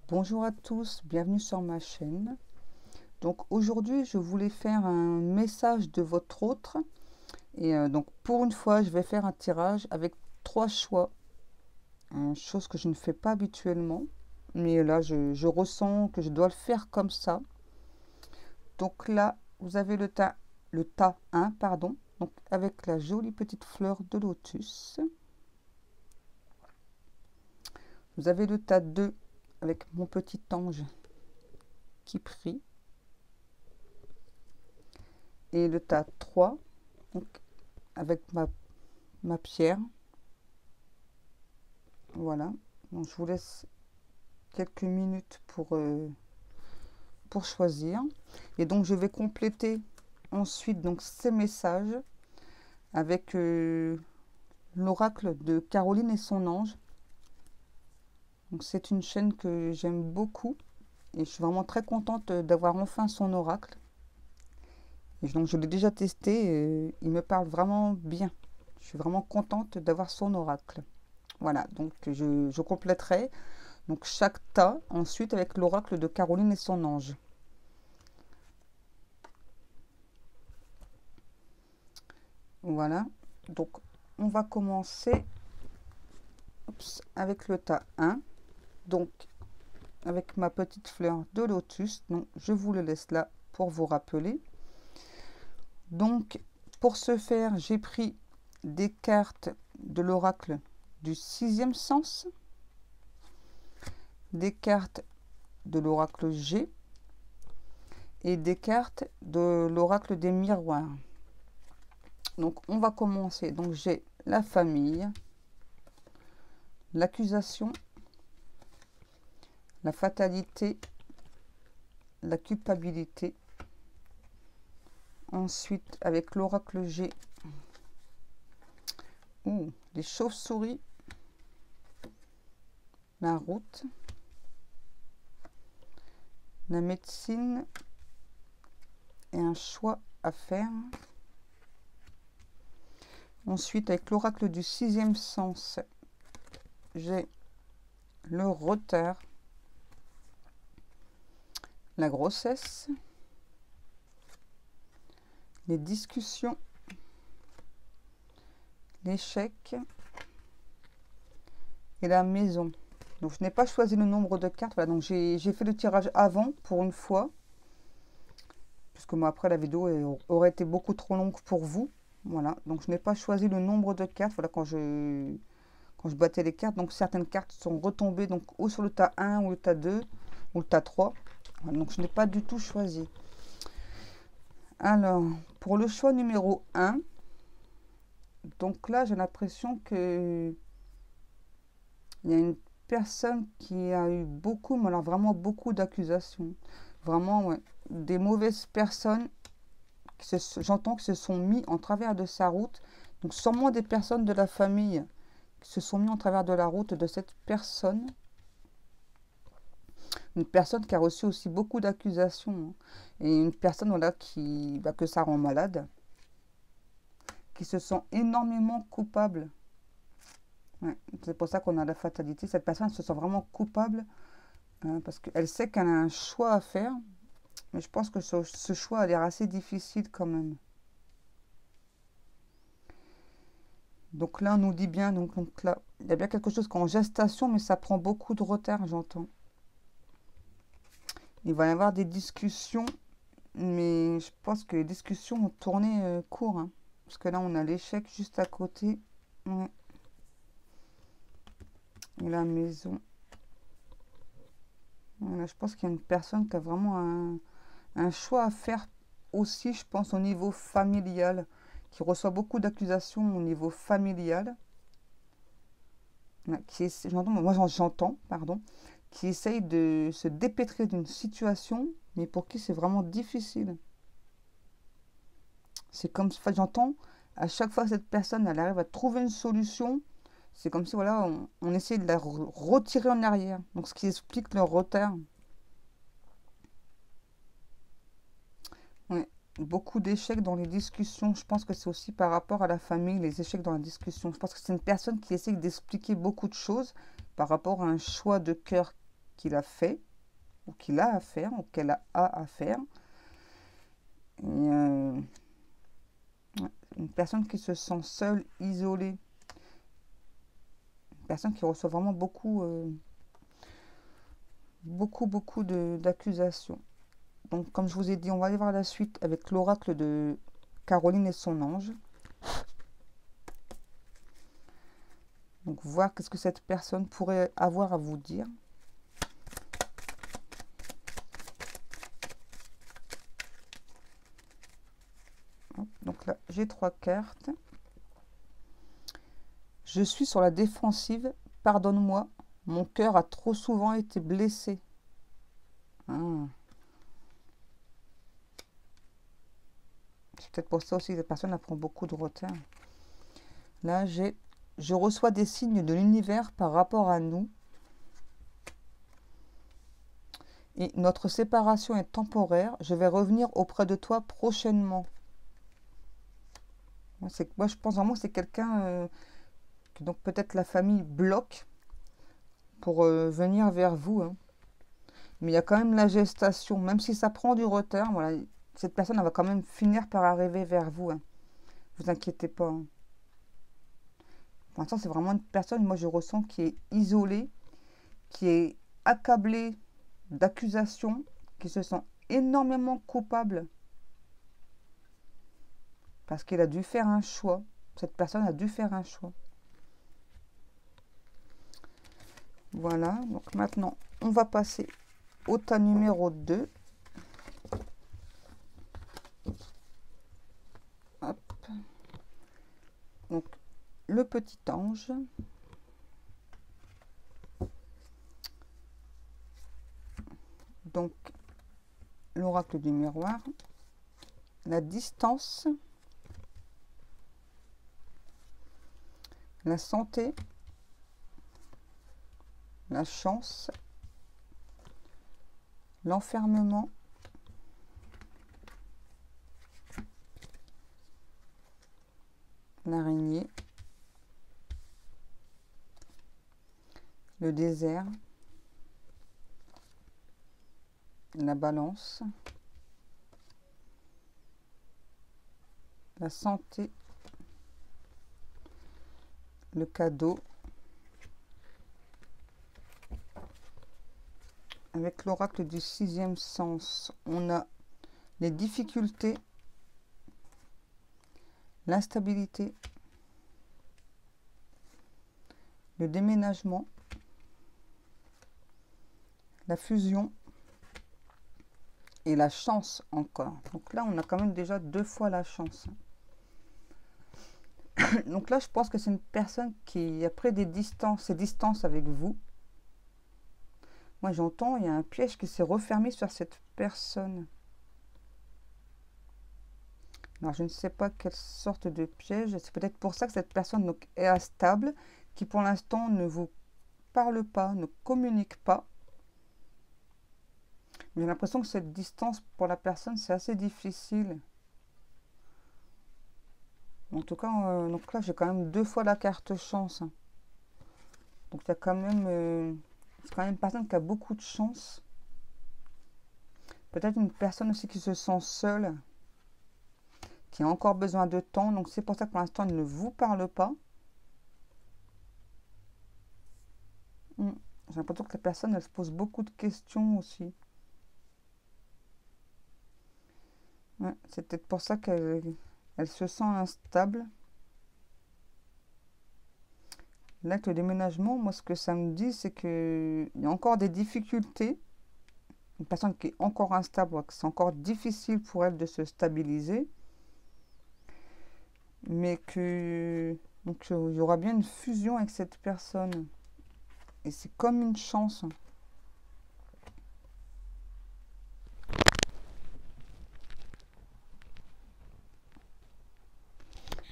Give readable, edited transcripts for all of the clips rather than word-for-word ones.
Bonjour à tous, bienvenue sur ma chaîne. Donc aujourd'hui, je voulais faire un message de votre autre. Et donc pour une fois, je vais faire un tirage avec 3 choix. Chose que je ne fais pas habituellement. Mais là, je ressens que je dois le faire comme ça. Donc là, vous avez le tas 1, pardon. Donc avec la jolie petite fleur de lotus. Vous avez le tas 2 avec mon petit ange qui prie. Et le tas 3, donc avec ma pierre. Voilà. Donc je vous laisse quelques minutes pour choisir. Et donc je vais compléter ensuite donc ces messages avec l'oracle de Caroline et son ange. Donc c'est une chaîne que j'aime beaucoup et je suis vraiment très contente d'avoir enfin son oracle. Et donc je l'ai déjà testé et il me parle vraiment bien. Je suis vraiment contente d'avoir son oracle. Voilà, donc je compléterai donc chaque tas ensuite avec l'oracle de Caroline et son ange. Voilà, donc on va commencer avec le tas 1. Donc avec ma petite fleur de lotus. Donc je vous le laisse là pour vous rappeler. Donc pour ce faire, j'ai pris des cartes de l'oracle du 6e sens, des cartes de l'oracle G et des cartes de l'oracle des miroirs. Donc on va commencer. Donc j'ai la famille, l'accusation, la fatalité, la culpabilité. Ensuite avec l'oracle G, les chauves-souris, la route, la médecine et un choix à faire. Ensuite, avec l'oracle du 6e sens, j'ai le retard, la grossesse, les discussions, l'échec et la maison. Donc, je n'ai pas choisi le nombre de cartes. Voilà, donc j'ai fait le tirage avant pour une fois. Puisque moi, après, la vidéo aurait été beaucoup trop longue pour vous. Voilà, donc je n'ai pas choisi le nombre de cartes. Voilà, quand je battais les cartes, donc certaines cartes sont retombées donc ou sur le tas 1 ou le tas 2 ou le tas 3. Voilà, donc je n'ai pas du tout choisi. Alors, pour le choix numéro 1, donc là, j'ai l'impression que il y a une personne qui a eu beaucoup, mais alors vraiment beaucoup d'accusations. Vraiment, ouais, des mauvaises personnes j'entends que se sont mis en travers de sa route. Donc sûrement des personnes de la famille qui se sont mis en travers de la route de cette personne. Une personne qui a reçu aussi beaucoup d'accusations. Et une personne voilà, que ça rend malade. Qui se sent énormément coupable. Ouais, c'est pour ça qu'on a la fatalité. Cette personne se sent vraiment coupable parce qu'elle sait qu'elle a un choix à faire. Mais je pense que ce choix a l'air assez difficile quand même. Donc là, on nous dit bien, donc là, il y a bien quelque chose qui est en gestation, mais ça prend beaucoup de retard, j'entends. Il va y avoir des discussions, mais je pense que les discussions vont tourner court. Hein, parce que là, on a l'échec juste à côté. Ouais. Et la maison. Voilà, je pense qu'il y a une personne qui a vraiment un choix à faire aussi, je pense, au niveau familial, qui reçoit beaucoup d'accusations au niveau familial. J'entends, pardon, qui essaye de se dépêtrer d'une situation, mais pour qui c'est vraiment difficile. C'est comme, enfin, j'entends, à chaque fois que cette personne, elle arrive à trouver une solution, c'est comme si, voilà, on essaie de la retirer en arrière. Donc, ce qui explique le retard. Ouais. Beaucoup d'échecs dans les discussions. Je pense que c'est aussi par rapport à la famille, les échecs dans la discussion. Je pense que c'est une personne qui essaie d'expliquer beaucoup de choses par rapport à un choix de cœur qu'il a fait, ou qu'il a à faire, ou qu'elle a à faire. Et, une personne qui se sent seule, isolée, une personne qui reçoit vraiment beaucoup d'accusations. Donc, comme je vous ai dit, on va aller voir la suite avec l'oracle de Caroline et son ange. Donc, voir qu'est-ce que cette personne pourrait avoir à vous dire. Donc là, j'ai 3 cartes. Je suis sur la défensive. Pardonne-moi. Mon cœur a trop souvent été blessé. Ah. C'est peut-être pour ça aussi que cette personne prend beaucoup de retard. Là, je reçois des signes de l'univers par rapport à nous. Et notre séparation est temporaire. Je vais revenir auprès de toi prochainement. Moi, je pense vraiment que c'est quelqu'un que donc peut-être la famille bloque pour venir vers vous. Hein. Mais il y a quand même la gestation. Même si ça prend du retard, voilà, cette personne elle va quand même finir par arriver vers vous. Hein. Vous inquiétez pas. Hein. Pour l'instant, c'est vraiment une personne, moi je ressens, qui est isolée, qui est accablée d'accusations, qui se sent énormément coupable. Parce qu'elle a dû faire un choix. Cette personne a dû faire un choix. Voilà, donc maintenant, on va passer au tas numéro 2. Hop. Donc, le petit ange. Donc, l'oracle du miroir. La distance. La santé. La chance. L'enfermement. L'araignée. Le désert. La balance. La santé. Le cadeau. Avec l'oracle du 6e sens, on a les difficultés, l'instabilité, le déménagement, la fusion et la chance encore. Donc là, on a quand même déjà 2 fois la chance. Donc là, je pense que c'est une personne qui a pris des distances avec vous. Moi, j'entends, il y a un piège qui s'est refermé sur cette personne. Alors, je ne sais pas quelle sorte de piège. C'est peut-être pour ça que cette personne donc, est instable, qui pour l'instant ne vous parle pas, ne communique pas. J'ai l'impression que cette distance pour la personne, c'est assez difficile. En tout cas, donc là, j'ai quand même 2 fois la carte chance. Donc, il y a quand même... c'est quand même une personne qui a beaucoup de chance. Peut-être une personne aussi qui se sent seule, qui a encore besoin de temps. Donc, c'est pour ça que pour l'instant, elle ne vous parle pas. J'ai l'impression que la personne, elle se pose beaucoup de questions aussi. Ouais, c'est peut-être pour ça qu'elle se sent instable. Là, avec le déménagement, moi, ce que ça me dit, c'est qu'il y a encore des difficultés. Une personne qui est encore instable, c'est encore difficile pour elle de se stabiliser. Mais que donc, il y aura bien une fusion avec cette personne. Et c'est comme une chance.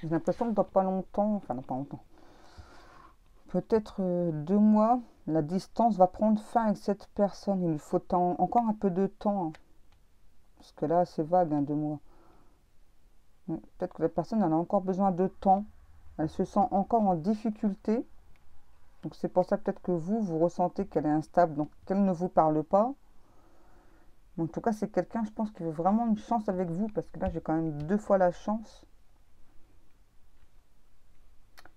J'ai l'impression que dans pas longtemps, enfin dans pas longtemps, peut-être 2 mois, la distance va prendre fin avec cette personne. Il lui faut encore un peu de temps. Hein. Parce que là, c'est vague, hein, 2 mois. Peut-être que la personne elle a encore besoin de temps. Elle se sent encore en difficulté. Donc c'est pour ça peut-être que vous ressentez qu'elle est instable, donc qu'elle ne vous parle pas. En tout cas, c'est quelqu'un, je pense, qui veut vraiment une chance avec vous, parce que là, j'ai quand même 2 fois la chance.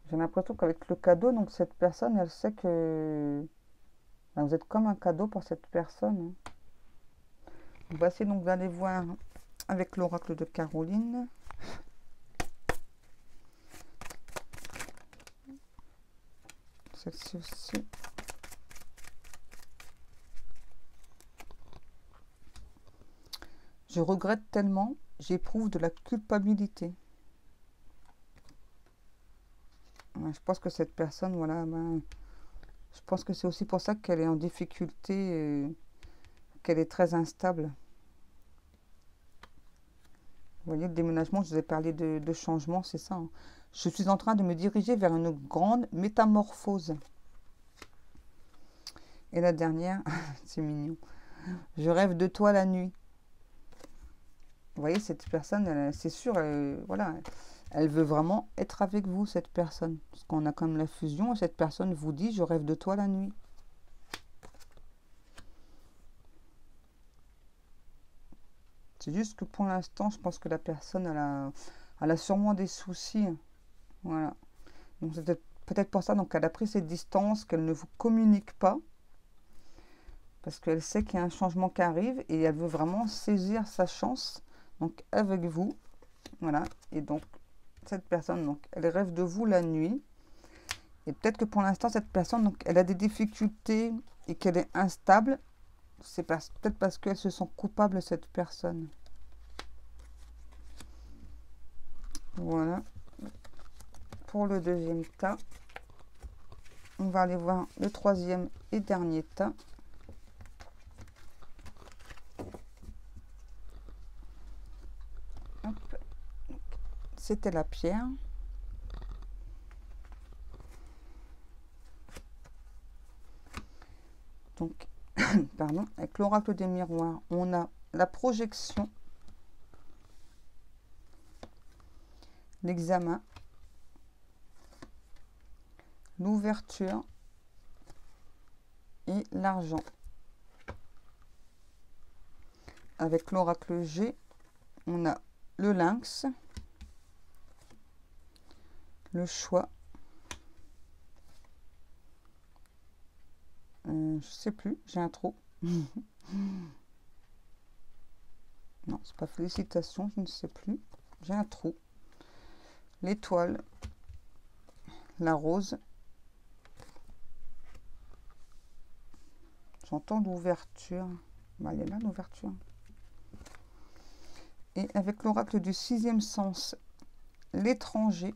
J'ai l'impression qu'avec le cadeau, donc cette personne, elle sait que ben, vous êtes comme un cadeau pour cette personne. On va essayer donc d'aller voir avec l'oracle de Caroline. Celle-ci aussi. Je regrette tellement, j'éprouve de la culpabilité. Ouais, je pense que cette personne, voilà, ben, je pense que c'est aussi pour ça qu'elle est en difficulté, qu'elle est très instable. Vous voyez, le déménagement, je vous ai parlé de changement, c'est ça, hein. Je suis en train de me diriger vers une grande métamorphose. Et la dernière, c'est mignon. Je rêve de toi la nuit. Vous voyez, cette personne, c'est sûr, voilà, elle veut vraiment être avec vous, cette personne. Parce qu'on a quand même la fusion, et cette personne vous dit, je rêve de toi la nuit. C'est juste que pour l'instant, je pense que la personne, elle a sûrement des soucis. Voilà. Donc c'est peut-être pour ça donc elle a pris ses distances, qu'elle ne vous communique pas. Parce qu'elle sait qu'il y a un changement qui arrive et elle veut vraiment saisir sa chance. Donc avec vous. Voilà. Et donc cette personne, donc, elle rêve de vous la nuit. Et peut-être que pour l'instant, cette personne, donc, elle a des difficultés et qu'elle est instable. C'est peut-être parce qu'elle se sent coupable, cette personne. Voilà. Pour le deuxième tas, on va aller voir le troisième et dernier tas. C'était la pierre. Donc, pardon, avec l'oracle des miroirs, on a la projection, l'examen, l'ouverture et l'argent. Avec l'oracle G, on a le lynx, le choix, je sais plus, j'ai un trou. Non, c'est pas félicitations, je ne sais plus. J'ai un trou. L'étoile, la rose. J'entends l'ouverture. Bah, elle est là, l'ouverture. Et avec l'oracle du 6e sens, l'étranger,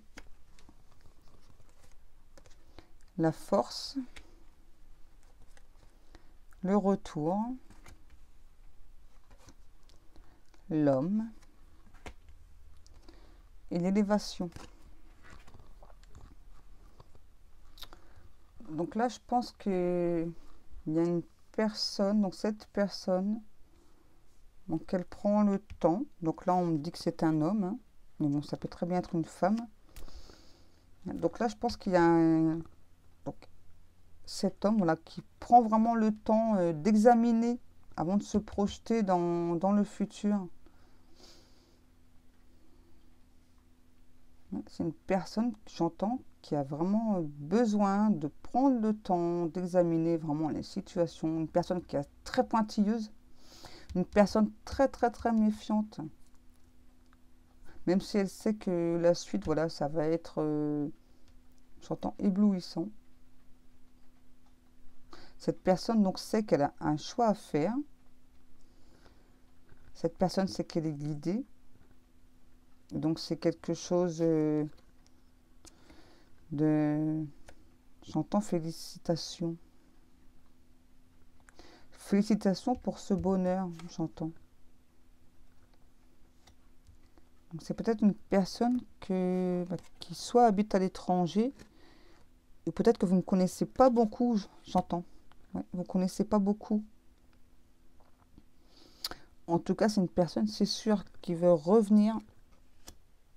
la force, le retour, l'homme et l'élévation. Donc là, je pense qu'il y a une personne, donc cette personne, donc elle prend le temps. Donc là, on me dit que c'est un homme, hein, mais bon, ça peut très bien être une femme. Donc là, je pense qu'il y a donc, cet homme, voilà, qui prend vraiment le temps d'examiner avant de se projeter dans le futur. C'est une personne, j'entends, qui a vraiment besoin de prendre le temps d'examiner vraiment les situations. Une personne qui est très pointilleuse, une personne très méfiante. Même si elle sait que la suite, voilà, ça va être, j'entends, éblouissant. Cette personne donc sait qu'elle a un choix à faire. Cette personne sait qu'elle est guidée. Donc c'est quelque chose de... J'entends félicitations. Félicitations pour ce bonheur, j'entends. Donc c'est peut-être une personne qui soit habite à l'étranger, et peut-être que vous ne connaissez pas beaucoup, j'entends. Ouais, vous ne connaissez pas beaucoup. En tout cas, c'est une personne, c'est sûr, qui veut revenir,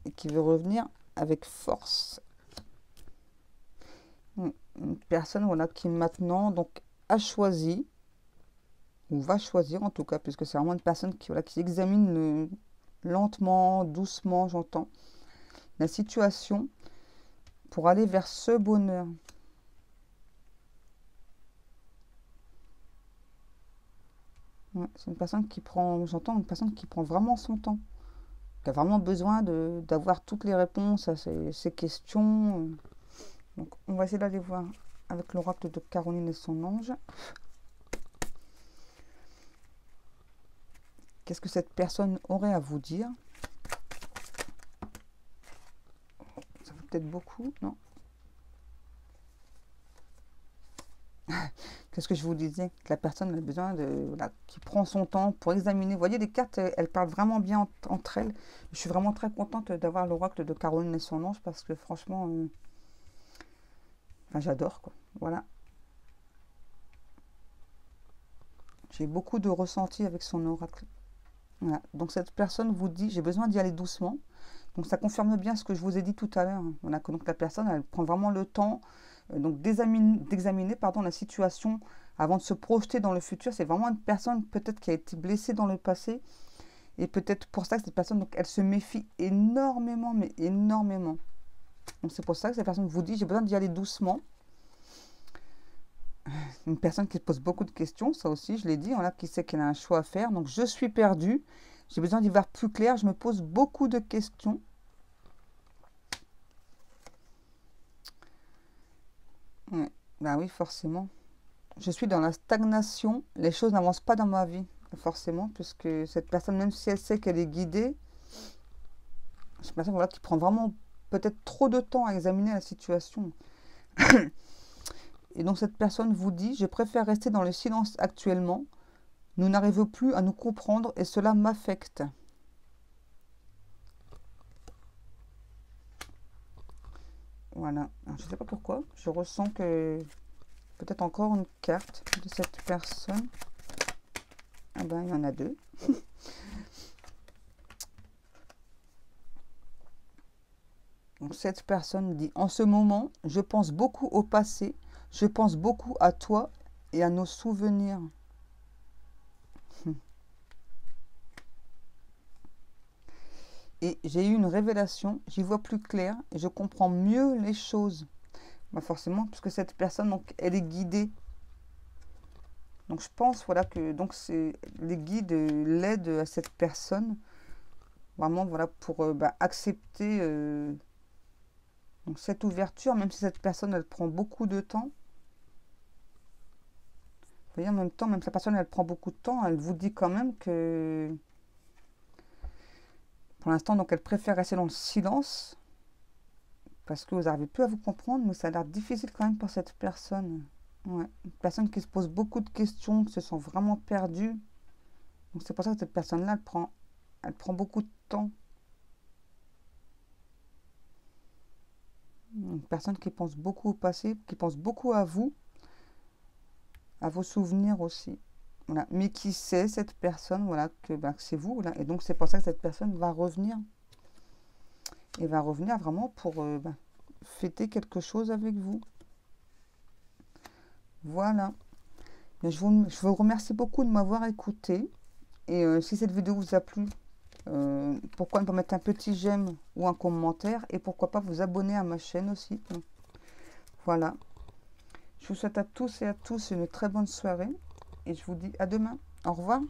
et qui veut revenir avec force. une personne voilà, qui maintenant donc, a choisi, ou va choisir en tout cas, puisque c'est vraiment une personne qui, voilà, qui examine lentement, doucement, j'entends, la situation pour aller vers ce bonheur. Ouais, c'est une personne qui prend, j'entends une personne qui prend vraiment son temps, qui a vraiment besoin d'avoir toutes les réponses à ces questions. Donc, on va essayer d'aller voir avec l'oracle de Caroline et son ange. Qu'est-ce que cette personne aurait à vous dire? Ça fait peut-être beaucoup, non? Qu'est-ce que je vous disais? Que la personne a besoin de... Voilà, qui prend son temps pour examiner. Vous voyez, les cartes, elles parlent vraiment bien entre elles. Je suis vraiment très contente d'avoir l'oracle de Caroline et son ange parce que franchement, enfin, j'adore, quoi. Voilà. J'ai beaucoup de ressenti avec son oracle. Voilà. Donc cette personne vous dit, j'ai besoin d'y aller doucement. Donc ça confirme bien ce que je vous ai dit tout à l'heure. Voilà, que donc la personne, elle prend vraiment le temps donc d'examiner la situation avant de se projeter dans le futur. C'est vraiment une personne peut-être qui a été blessée dans le passé. Et peut-être pour ça que cette personne, donc, elle se méfie énormément, mais énormément. Donc c'est pour ça que cette personne vous dit, j'ai besoin d'y aller doucement. Une personne qui se pose beaucoup de questions, ça aussi, je l'ai dit, voilà, qui sait qu'elle a un choix à faire. Donc je suis perdue, j'ai besoin d'y voir plus clair, je me pose beaucoup de questions. Ouais. Bah oui, forcément. Je suis dans la stagnation, les choses n'avancent pas dans ma vie, forcément, puisque cette personne, même si elle sait qu'elle est guidée, c'est une personne voilà, qui prend vraiment peut-être trop de temps à examiner la situation. Et donc cette personne vous dit, je préfère rester dans le silence actuellement, nous n'arrivons plus à nous comprendre et cela m'affecte. Voilà, alors, je ne sais pas pourquoi, je ressens que peut-être encore une carte de cette personne. Ah ben, il y en a deux. Donc, cette personne dit, en ce moment, je pense beaucoup au passé, je pense beaucoup à toi et à nos souvenirs. Et j'ai eu une révélation, j'y vois plus clair et je comprends mieux les choses. Bah forcément, puisque cette personne, donc, elle est guidée. Donc je pense voilà, que donc, les guides l'aident à cette personne, vraiment voilà, pour accepter donc, cette ouverture, même si cette personne, elle prend beaucoup de temps. Vous voyez, en même temps, même si la personne, elle prend beaucoup de temps, elle vous dit quand même que pour l'instant, donc elle préfère rester dans le silence parce que vous n'arrivez plus à vous comprendre, mais ça a l'air difficile quand même pour cette personne. Ouais. Une personne qui se pose beaucoup de questions, qui se sent vraiment perdue. Donc c'est pour ça que cette personne-là, elle prend beaucoup de temps. Une personne qui pense beaucoup au passé, qui pense beaucoup à vous, à vos souvenirs aussi. Voilà. Mais qui sait, cette personne, voilà, que c'est vous. Voilà. Et donc c'est pour ça que cette personne va revenir. Et va revenir vraiment pour fêter quelque chose avec vous. Voilà. Je vous remercie beaucoup de m'avoir écouté. Et si cette vidéo vous a plu, pourquoi ne pas mettre un petit j'aime ou un commentaire. Et pourquoi pas vous abonner à ma chaîne aussi. Voilà. Je vous souhaite à tous et à tous une très bonne soirée. Et je vous dis à demain. Au revoir.